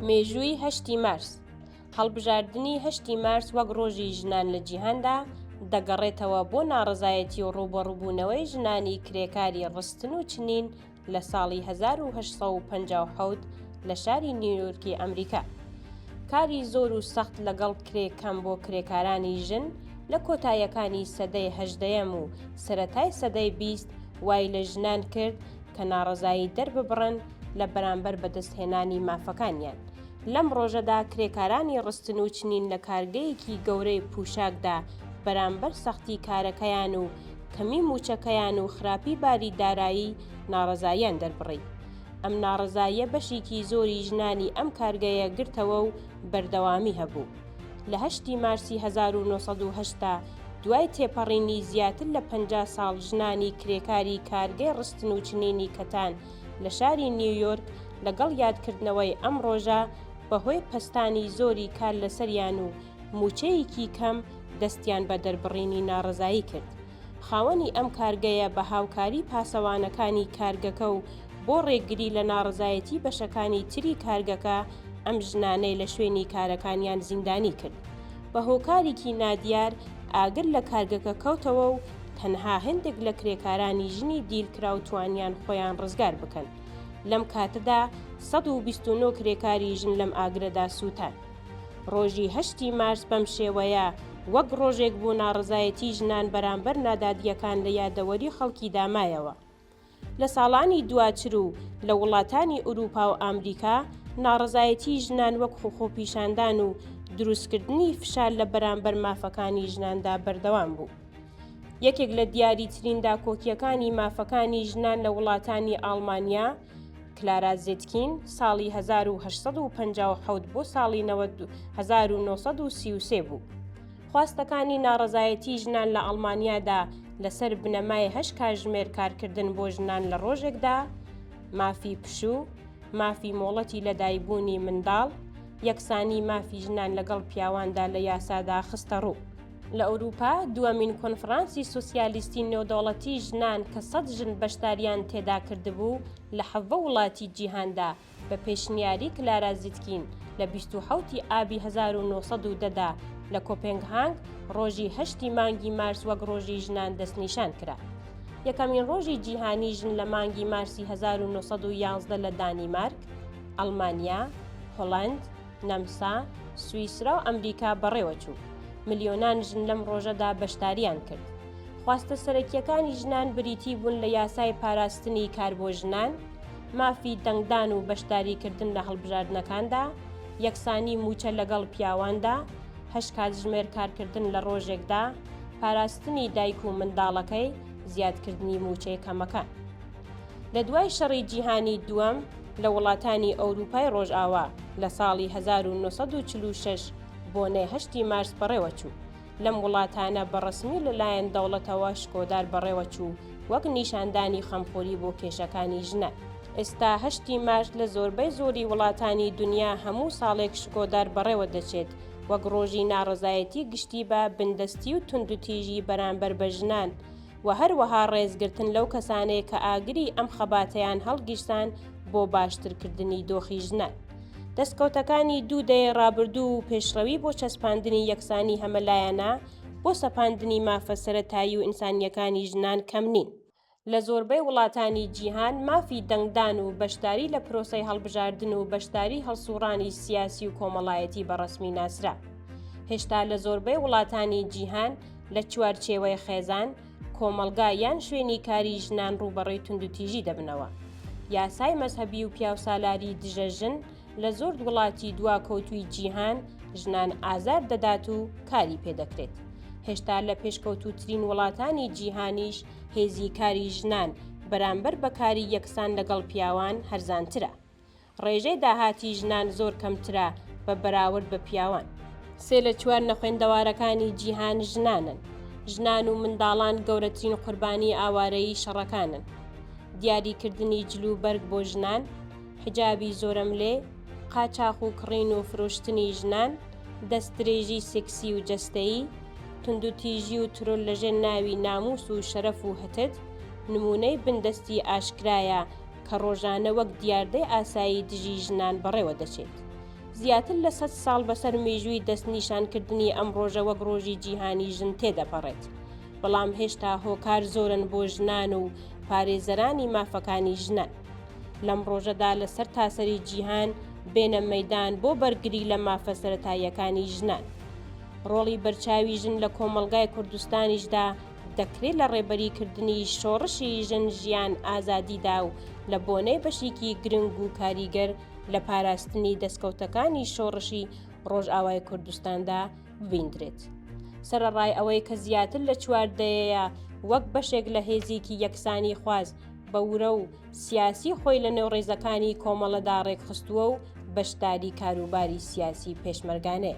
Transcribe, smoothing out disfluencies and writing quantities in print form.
مێژووی 8 مارس هەڵبژاردننی 8 مارس وەک ڕۆژی ژنان لە جیهاندا دەگەڕێتەوە بۆ ناڕزایەتی و ڕوبەڕووبوونەوەی ژنانی کرێکاری ڕستن و چنین لە ساڵی 1857 لە شاری نیویۆرکی ئەمریکا. کاری زۆر و سەخت لەگەڵ کرێکەم بۆ کرێکارانی ژن لە کۆتاییەکانی سەدەی 18ەم و سەرەتای سەدەی 20 وای لە ژنان کرد کە ناڕزایی دەرببڕن لە بەرامبەر بەدەستهێنانی مافەکانیان. لەم ڕۆژەدا کرێکارانی ڕستن و چنین لە کارگەیەکی گەورەی پوشاکدا بەرامبەر سەختی کارەکەیان و کەمی موچەکەیان و خراپی باری دارایی ناڕزاییان دەربڕی. ئەم ناڕزاییە بەشێکی زۆری ژنانی ئەم کارگەیە گرتەوە و بەردەوامی هەبوو. لە 8 مارسی 1970 دوای تێپەڕینی زیاتر لە 50 ساڵ ژنانی کرێکاری کارگەی ڕستن و چنینی کەتان لە شاری نیویۆرک لەگەڵ یادکردنەوەی ئەم ڕۆژە بەهۆی پەستانی زۆری کار لەسەریان و موچەیەکی کەم دەستیان بە دەربڕینی ناڕزایی کرد. خاوەنی ئەم کارگەیە بە هاوکاری پاسەوانەکانی کارگەکە و بۆ ڕێگری لە ناڕزایەتی بەشەکانی تری کارگەکە ئەم ژنانەی لە شوێنی کارەکانیان زیندانی کرد. بە هۆکارێکی نادیار ئاگر لە کارگەکە کەوتەوە و تەنها هەندێک لە کرێکارانی ژنی دیرکرا و توانیان خۆیان ڕزگار بکەن. لەم کاتەدا 129 کرێکاری ژن لەم ئاگرەدا سووتان. ڕۆژی 8 مارس بەم شێوەیە وەک ڕۆژێک بۆ ناڕزایەتی ژنان بەرامبەر نادادیەکان لە یادەوەری خەڵکی دامایەوە. لە ساڵانی دواتر و لە وڵاتانی ئوروپا و ئامریکا ناڕزایەتی ژنان وەک خۆپیشاندان و دروستکردنی فشار لە بەرامبەر مافەکانی ژناندا بەردەوام بوو. یەکێک لە دیاریترین داکۆکیەکانی مافەکانی ژنان لە وڵاتانی ئاڵمانیا کلارا زێتکین ساڵی 1857 بۆ ساڵی 1933 بوو. خواستەکانی ناڕزایەتی ژنان لە ئەڵمانیادا لەسەر بنەمای 8 کاتژمێر کارکردن بۆ ژنان لە ڕۆژێکدا، مافی پشوو، مافی مۆڵەتی لەدایکبوونی منداڵ، یەکسانی مافی ژنان لەگەڵ پیاواندا لە یاسادا خستە ڕوو. لە ئەوروپا دووەمین کۆنفرانسی سۆسیالیستی نێودەوڵەتی ژنان کە 100 ژن بەشداریان تێدا کردبوو لە 7 وڵاتی جیهاندا بە پێشنیاری کلارا زیتکین لە 27 ئابی 1910 لە کۆپنگهاگ ڕۆژی 8 مانگی مارس وەک ڕۆژی ژنان دەستنیشان کرا. یەکەمین ڕۆژی جیهانی ژن لە مانگی مارسی 1911 لە دانیمارک، ئەڵمانیا، هۆڵەند، نەمسا، سویسرا و ئەمریکا بەڕێوەچوو. ملیۆنان ژن لەم ڕۆژەدا بەشداریان کرد. خواستە سەرەکیەکانی ژنان بریتی بوون لە یاسای پاراستنی کار بۆ ژنان، مافی دەنگدان و بەشداریکردن لە هەڵبژاردنەکاندا، یەکسانی موچە لەگەڵ پیاواندا، 8 کاتژمێر کارکردن لە ڕۆژێکدا، پاراستنی دایک و منداڵەکەی، زیادکردنی موچەی کەمەکان. لە دوای شەڕی جیهانی دووەم لە وڵاتانی ئەوروپای ڕۆژئاوا لە ساڵی 1946 بۆنەی 8 مارس بەڕێوەچوو. لەم وڵاتانە بەڕسمی لەلایەن دەوڵەتەوە شکۆدار بەڕێوەچوو وەک نیشاندانی خەمخۆری بۆ کێشەکانی ژنە. ئێستا 8 مارس لە زۆربەی زۆری وڵاتانی دنیا هەموو ساڵێک شکۆدار بەڕێوە دەچێت وەک ڕۆژی ناڕزایەتی گشتی بە بندەستی و توندوتیژی بەرامبەر بە ژنان و هەروەها ڕێزگرتن لەو کەسانەیە کە ئاگری ئەم خەباتەیان هەڵگیرسان بۆ باشترکردنی دۆخی ژنان. دەستکەوتەکانی دوودەی ڕابردوو و پێشڕەوی بۆ چەسپاندنی یەکسانی هەمەلایەنە بۆ سەپاندنی مافە سەرەتایی و ئینسانیەکانی ژنان کەم نین. لە زۆربەی وڵاتانی جیهان مافی دەنگدان و بەشداری لە پرۆسەی هەڵبژاردن و بەشداری هەڵسوڕانی سیاسی و کۆمەڵایەتی بەڕسمی ناسرا. هێشتا لە زۆربەی وڵاتانی جیهان لە چوارچێوەی خێزان، کۆمەلگا یان شوێنی کاری ژنان ڕوبەڕێی توندوتیژی دەبنەوە. یاسای مەزهەبی و پیاوسالاری دژە ژن لە زۆر وڵاتی دواکەوتووی جیهان ژنان ئازار دەدات و کاری پێدەکرێت. هێشتا لە پێشکەوتووترین وڵاتانی جیهانیش هێزی کاری ژنان بەرامبەر بەکاری یەکسان لەگەڵ پیاوان هەرزانترە. ڕێژەی داهاتی ژنان زۆر کەمترە بە بەراورد بە پیاوان. 3 لە 4 نەخوێندەوارەکانی جیهان ژنانن. ژنان و منداڵان گەورەترین قوربانی ئاوارەیی شەڕەکانن. دیاریکردنی جلوبەرگ بۆ ژنان، حجابی زۆرەملێ، قاچاق و کڕین و فرۆشتنی ژنان، دەستدرێژی سێکسی و جەستەیی، توندوتیژی و ترۆل لەژێر ناوی ناموس و شەرەف و هەتت نمونەی بندەستی ئاشکرایە کە ڕۆژانە وەک دیاردەی ئاسایی دژی ژنان بەڕێوە دەچێت. زیاتر لە 100 ساڵ بەسەر مێژووی دەستنیشانکردنی ئەم ڕۆژە وەک ڕۆژی جیهانی ژن تێدەپەڕێت، بەڵام هێشتا هۆکار زۆرن بۆ ژنان و پارێزەرانی مافەکانی ژنان. لەم ڕۆژەدا لە سەر تاسەری جیهان بێنە مەیدان بۆ بەرگری لە مافە سەرەتاییەکانی ژنان. ڕۆڵی بەرچاوی ژن لە کۆمەڵگای کوردستانیشدا دەکرێت لە ڕێبەریکردنی شۆڕشی ژن ژیان ئازادیدا و لە بۆنەی بەشێکی گرنگ و کاریگەر لە پاراستنی دەستکەوتەکانی شۆڕشی ڕۆژئاوای کوردستاندا ببیندرێت. سەرەڕای ئەوەی کە زیاتر لە چواردەیە وەک بەشێک لە هێزێکی یەکسانی خواست بە ورە و سیاسی خۆی لە نێوڕێزەکانی کۆمەڵەدا ڕێکخستووە و بەشداری کاروباری سیاسی پێشمەرگانەیە.